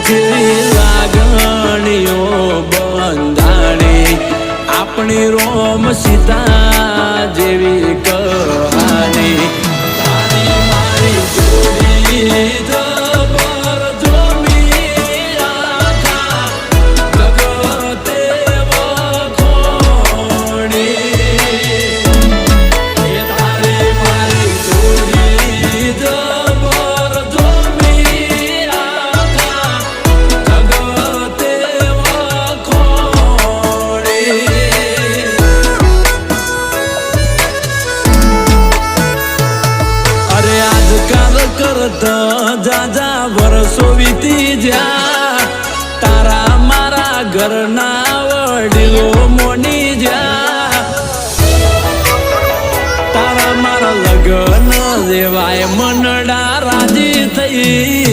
જેવી લાગણીઓ બંધાણી આપણી રોમ સીતા જેવી કહાની તારી મારી જોડી જબર જોમી આખા જગતે વખોણી તારી મારી જોડી જબર જોમી આખા જગતે વખોણી કરતા જાજા વર્ષો વીતી જ્યાં તારા મારા ઘરના વડીલો મોની જ્યાં તારા મારા લગ્ન જેવાય મનડા રાજી થઈ